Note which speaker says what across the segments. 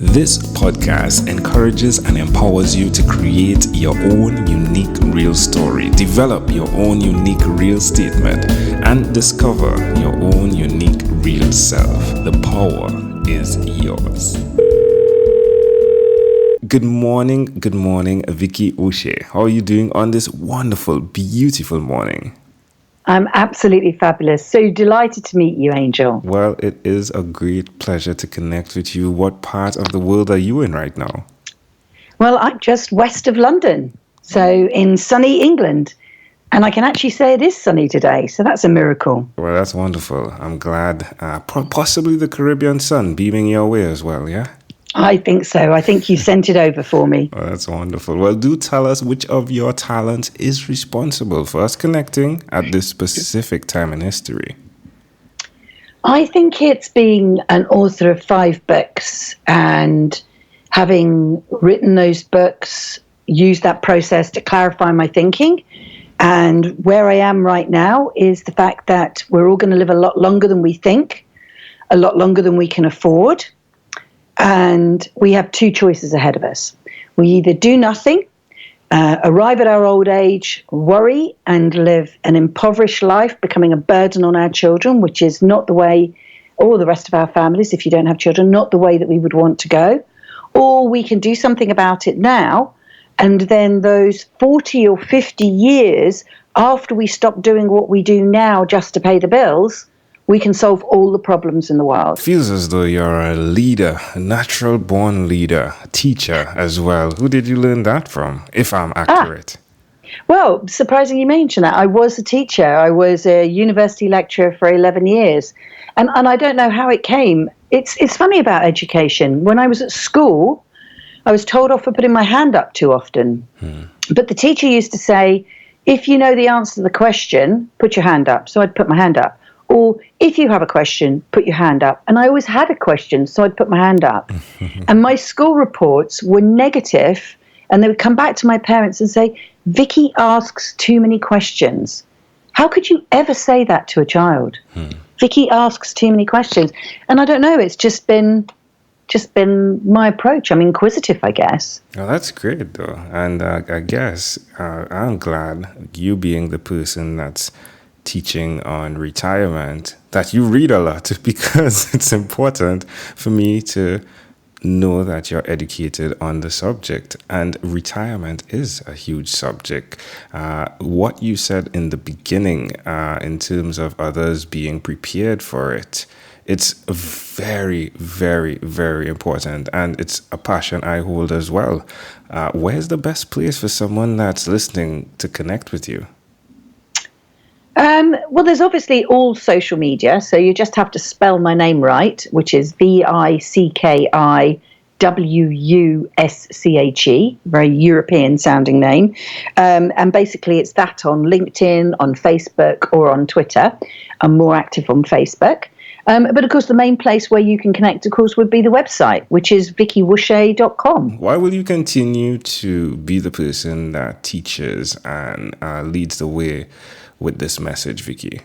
Speaker 1: This podcast encourages and empowers you to create your own unique real story, develop your own unique real statement, and discover your own unique real self. The power is yours. Good morning, Vicki Wusche. How are you doing on this wonderful, beautiful morning?
Speaker 2: I'm absolutely fabulous. So delighted to meet you, Angel.
Speaker 1: Well, it is a great pleasure to connect with you. What part of the world are you in right now?
Speaker 2: Well, I'm just west of London, so in sunny England. And I can actually say it is sunny today, so that's a miracle.
Speaker 1: Well, that's wonderful. I'm glad. Possibly the Caribbean sun beaming your way as well, yeah?
Speaker 2: I think so. I think you sent it over for me.
Speaker 1: Oh, that's wonderful. Well, do tell us which of your talents is responsible for us connecting at this specific time in history.
Speaker 2: I think it's being an author of 5 books and having written those books, used that process to clarify my thinking. And where I am right now is the fact that we're all going to live a lot longer than we think, a lot longer than we can afford. And we have 2 choices ahead of us. We either do nothing, arrive at our old age, worry, and live an impoverished life, becoming a burden on our children, which is not the way, or the rest of our families, if you don't have children, not the way that we would want to go. Or we can do something about it now, and then those 40 or 50 years after we stop doing what we do now just to pay the bills, we can solve all the problems in the world.
Speaker 1: Feels as though you're a leader, a natural-born leader, a teacher as well. Who did you learn that from, if I'm accurate?
Speaker 2: Well, surprising you mention that. I was a teacher. I was a university lecturer for 11 years. And I don't know how it came. It's funny about education. When I was at school, I was told off for putting my hand up too often. But the teacher used to say, if you know the answer to the question, put your hand up. So I'd put my hand up. Or if you have a question, put your hand up. And I always had a question, so I'd put my hand up. And my school reports were negative, and they would come back to my parents and say, Vicki asks too many questions. How could you ever say that to a child? Vicki asks too many questions. And I don't know, it's just been my approach. I'm inquisitive, I guess.
Speaker 1: Well, that's great, though. And I guess I'm glad you being the person that's teaching on retirement, that you read a lot, because it's important for me to know that you're educated on the subject, and retirement is a huge subject. What you said in the beginning in terms of others being prepared for it, it's very, very, very important, and it's a passion I hold as well. Where's the best place for someone that's listening to connect with you?
Speaker 2: Well, there's obviously all social media, so you just have to spell my name right, which is VICKIWUSCHE, very European sounding name. And basically it's that on LinkedIn, on Facebook, or on Twitter. I'm more active on Facebook. But of course, the main place where you can connect, of course, would be the website, which is VickiWusche.com.
Speaker 1: Why will you continue to be the person that teaches and leads the way with this message, Vicki?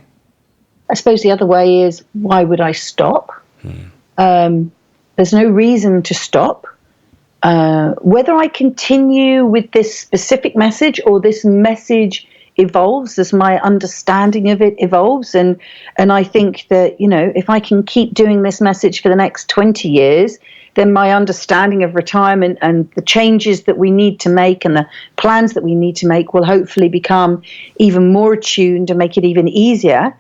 Speaker 2: I suppose the other way is, why would I stop? There's no reason to stop. Whether I continue with this specific message or this message evolves as my understanding of it evolves, and I think that, you know, if I can keep doing this message for the next 20 years, then my understanding of retirement and the changes that we need to make and the plans that we need to make will hopefully become even more attuned and make it even easier.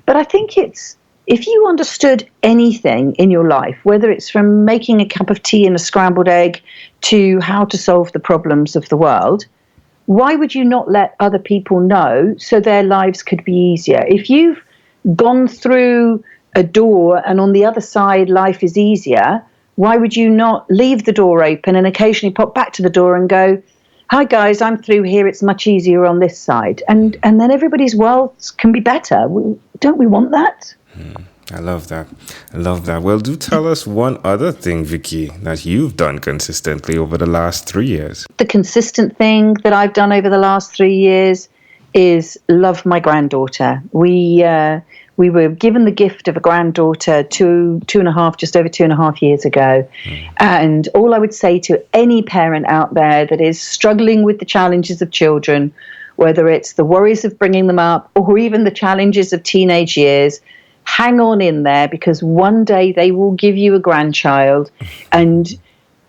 Speaker 2: But I think it's, if you understood anything in your life, whether it's from making a cup of tea and a scrambled egg to how to solve the problems of the world, why would you not let other people know so their lives could be easier? If you've gone through a door and on the other side life is easier, why would you not leave the door open and occasionally pop back to the door and go, hi guys, I'm through here, it's much easier on this side. And then everybody's worlds can be better. Don't we want that?
Speaker 1: I love that. Well, do tell us one other thing, Vicki, that you've done consistently over the last 3 years.
Speaker 2: The consistent thing that I've done over the last 3 years is love my granddaughter. We We were given the gift of a granddaughter just over 2.5 years ago. And all I would say to any parent out there that is struggling with the challenges of children, whether it's the worries of bringing them up or even the challenges of teenage years, hang on in there, because one day they will give you a grandchild. And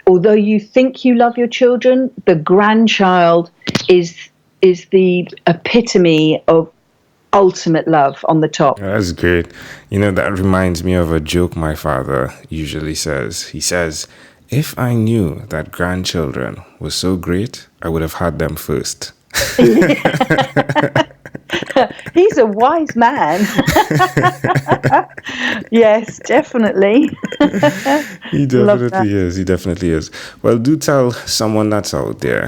Speaker 2: although you think you love your children, the grandchild is the epitome of ultimate love on the top.
Speaker 1: That's great. That reminds me of a joke my father usually says. He says, if I knew that grandchildren were so great, I would have had them first.
Speaker 2: He's a wise man. Yes, definitely.
Speaker 1: He definitely is. He definitely is. Well, do tell someone that's out there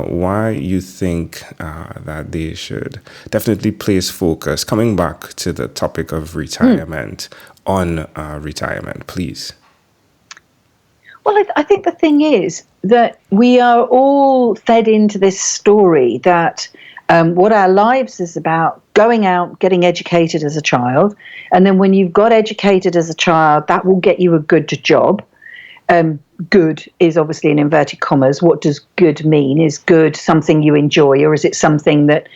Speaker 1: why you think that they should definitely place focus, coming back to the topic of retirement, on retirement, please.
Speaker 2: Well, I think the thing is that we are all fed into this story that what our lives is about: going out, getting educated as a child. And then when you've got educated as a child, that will get you a good job. Good is obviously in inverted commas. What does good mean? Is good something you enjoy, or is it something that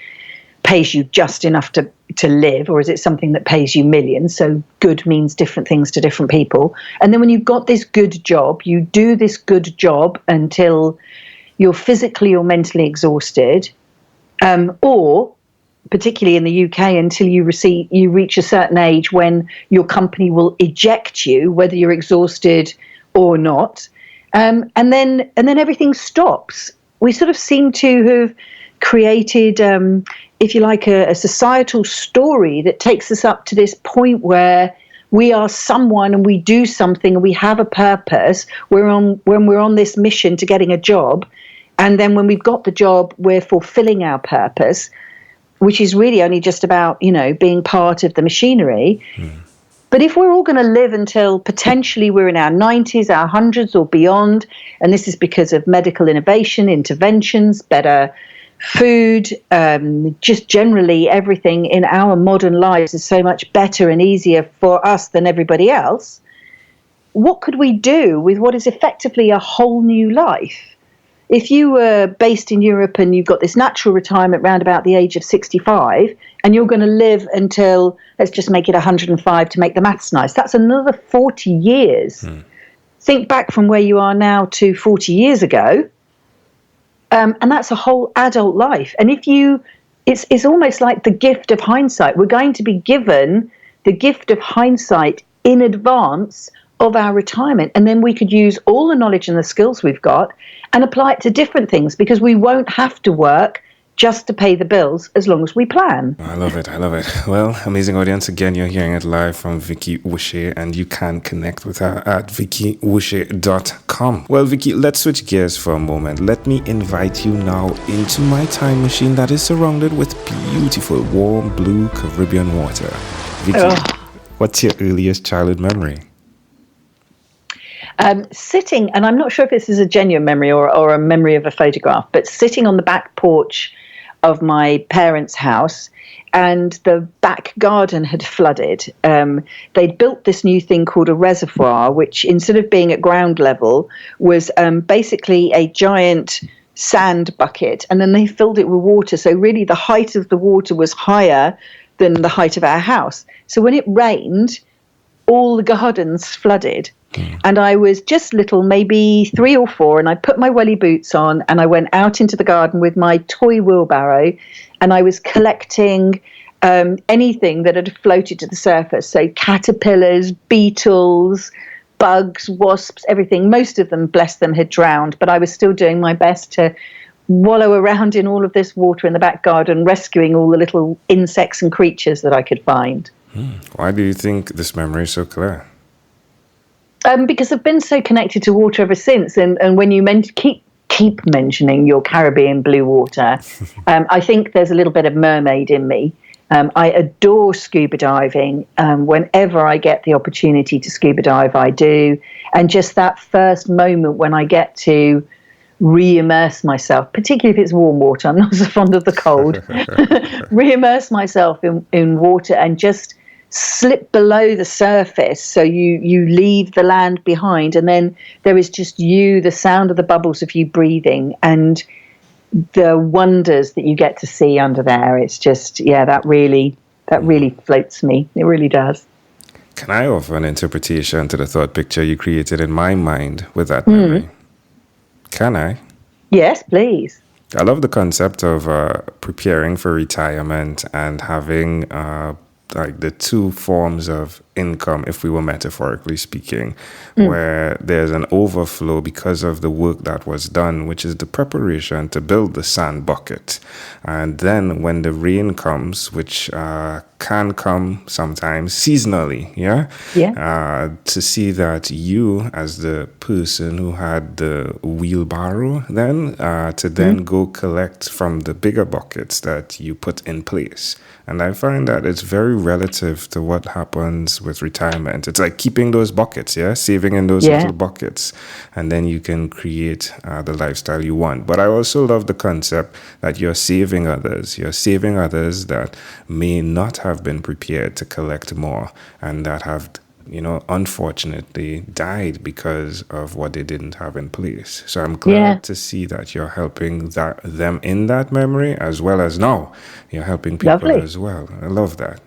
Speaker 2: pays you just enough to live, or is it something that pays you millions? So good means different things to different people. And then when you've got this good job, you do this good job until you're physically or mentally exhausted, or particularly in the UK, until you reach a certain age when your company will eject you, whether you're exhausted or not, and then everything stops. We sort of seem to have created, if you like, a societal story that takes us up to this point where we are someone and we do something and we have a purpose. When we're on this mission to getting a job, and then when we've got the job, we're fulfilling our purpose, which is really only just about, being part of the machinery. But if we're all going to live until potentially we're in our 90s, our hundreds or beyond, and this is because of medical innovation, interventions, better food, just generally everything in our modern lives is so much better and easier for us than everybody else, what could we do with what is effectively a whole new life? If you were based in Europe and you've got this natural retirement round about the age of 65, and you're going to live until, let's just make it 105 to make the maths nice, that's another 40 years. Think back from where you are now to 40 years ago, and that's a whole adult life. And it's almost like the gift of hindsight. We're going to be given the gift of hindsight in advance of our retirement, and then we could use all the knowledge and the skills we've got and apply it to different things, because we won't have to work just to pay the bills as long as we plan.
Speaker 1: I love it. Well, amazing audience. Again, you're hearing it live from Vicki Wusche, and you can connect with her at vickiwusche.com. Well, Vicki, let's switch gears for a moment. Let me invite you now into my time machine that is surrounded with beautiful, warm, blue Caribbean water. Vicki, what's your earliest childhood memory?
Speaker 2: Sitting, and I'm not sure if this is a genuine memory or a memory of a photograph, but sitting on the back porch of my parents' house, and the back garden had flooded. They'd built this new thing called a reservoir, which instead of being at ground level was basically a giant sand bucket, and then they filled it with water. So really the height of the water was higher than the height of our house. So when it rained, all the gardens flooded. And I was just little, maybe 3 or 4, and I put my welly boots on and I went out into the garden with my toy wheelbarrow, and I was collecting anything that had floated to the surface. So caterpillars, beetles, bugs, wasps, everything. Most of them, bless them, had drowned, but I was still doing my best to wallow around in all of this water in the back garden, rescuing all the little insects and creatures that I could find.
Speaker 1: Why do you think this memory is so clear?
Speaker 2: Because I've been so connected to water ever since. And when you keep mentioning your Caribbean blue water, I think there's a little bit of mermaid in me. I adore scuba diving. Whenever I get the opportunity to scuba dive, I do. And just that first moment when I get to re-immerse myself, particularly if it's warm water, I'm not so fond of the cold, re-immerse myself in water and just slip below the surface, so you leave the land behind, and then there is just you, the sound of the bubbles of you breathing, and the wonders that you get to see under there. It's just, that really floats me. It really does.
Speaker 1: Can I offer an interpretation to the thought picture you created in my mind with that memory? Can I?
Speaker 2: Yes, please.
Speaker 1: I love the concept of preparing for retirement and having like the two forms of income, if we were metaphorically speaking, where there's an overflow because of the work that was done, which is the preparation to build the sand bucket. And then when the rain comes, which can come sometimes seasonally, to see that you, as the person who had the wheelbarrow then, to then go collect from the bigger buckets that you put in place. And I find that it's very relative to what happens with retirement. It's like keeping those buckets, saving in those little buckets. And then you can create the lifestyle you want. But I also love the concept that you're saving others. You're saving others that may not have been prepared to collect more and that have, unfortunately died because of what they didn't have in place. So I'm glad to see that you're helping them in that memory, as well as now you're helping people as well. I love that.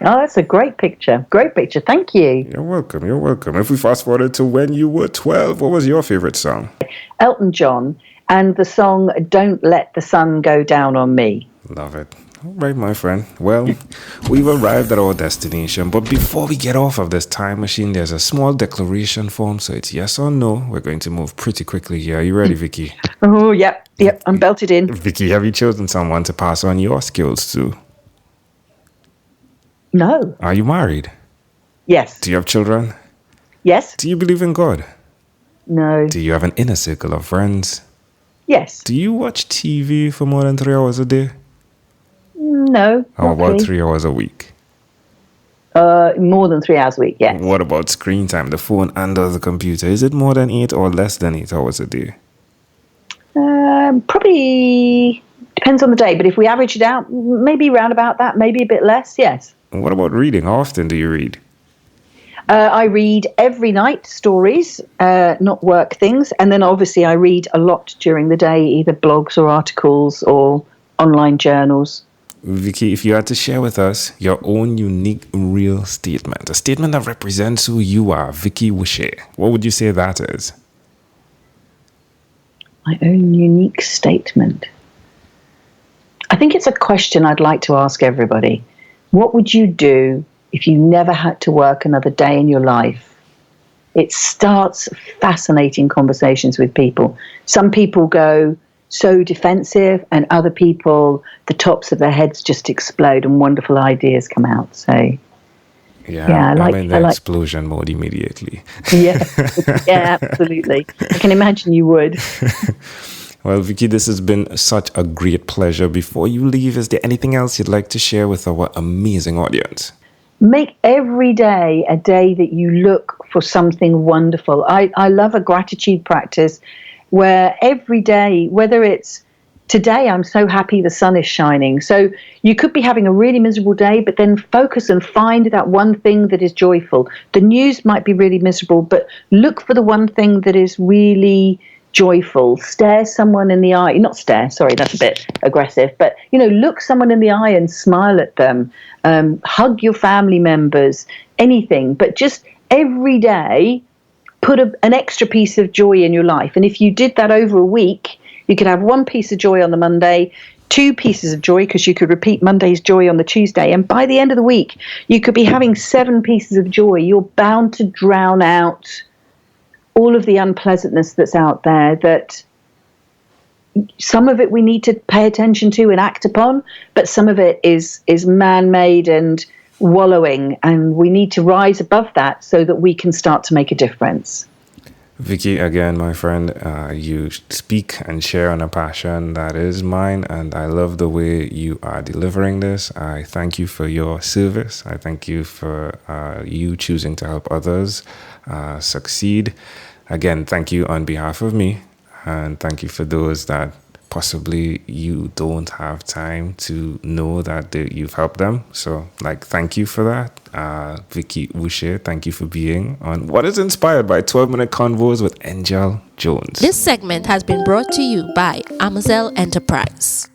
Speaker 2: Oh, that's a great picture. Great picture. Thank you.
Speaker 1: You're welcome. You're welcome. If we fast forward to when you were 12, what was your favorite song?
Speaker 2: Elton John and the song Don't Let the Sun Go Down on Me.
Speaker 1: Love it. All right, my friend. Well, we've arrived at our destination, but before we get off of this time machine, there's a small declaration form, so it's yes or no. We're going to move pretty quickly here. Are you ready, Vicki?
Speaker 2: Oh, yep, I'm belted in.
Speaker 1: Vicki, have you chosen someone to pass on your skills to?
Speaker 2: No.
Speaker 1: Are you married?
Speaker 2: Yes.
Speaker 1: Do you have children?
Speaker 2: Yes.
Speaker 1: Do you believe in God?
Speaker 2: No.
Speaker 1: Do you have an inner circle of friends?
Speaker 2: Yes.
Speaker 1: Do you watch TV for more than 3 hours a day?
Speaker 2: No.
Speaker 1: How about 3 hours a week?
Speaker 2: More than 3 hours a week, yes.
Speaker 1: What about screen time, the phone and the computer? Is it more than 8 or less than 8 hours a day?
Speaker 2: Probably depends on the day, but if we average it out, maybe round about that, maybe a bit less, yes.
Speaker 1: What about reading? How often do you read?
Speaker 2: I read every night stories, not work things. And then obviously I read a lot during the day, either blogs or articles or online journals.
Speaker 1: Vicki, if you had to share with us your own unique, real statement, a statement that represents who you are, Vicki Wusche, what would you say that is?
Speaker 2: My own unique statement. I think it's a question I'd like to ask everybody. What would you do if you never had to work another day in your life? It starts fascinating conversations with people. Some people go so defensive, and other people, the tops of their heads just explode and wonderful ideas come out. So,
Speaker 1: I'm in the explosion mode immediately.
Speaker 2: Yeah, absolutely. I can imagine you would.
Speaker 1: Well, Vicki, this has been such a great pleasure. Before you leave, is there anything else you'd like to share with our amazing audience?
Speaker 2: Make every day a day that you look for something wonderful. I love a gratitude practice where every day, whether it's today, I'm so happy the sun is shining. So you could be having a really miserable day, but then focus and find that one thing that is joyful. The news might be really miserable, but look for the one thing that is really joyful. Stare someone in the eye, not stare, sorry, that's a bit aggressive, but, look someone in the eye and smile at them. Hug your family members, anything, but just every day, put an extra piece of joy in your life. And if you did that over a week, you could have one piece of joy on the Monday, 2 pieces of joy, because you could repeat Monday's joy on the Tuesday. And by the end of the week, you could be having 7 pieces of joy. You're bound to drown out all of the unpleasantness that's out there, that some of it we need to pay attention to and act upon, but some of it is man-made and wallowing, and we need to rise above that so that we can start to make a difference.
Speaker 1: Vicki, again, my friend, you speak and share on a passion that is mine, and I love the way you are delivering this. I thank you for your service. I thank you for you choosing to help others succeed. Again, thank you on behalf of me, and thank you for those that possibly you don't have time to know that you've helped them. So, like, thank you for that. Vicki Wusche, thank you for being on What is Inspired by 12-Minute Convos with Angel Jones.
Speaker 3: This segment has been brought to you by Amazel Enterprise.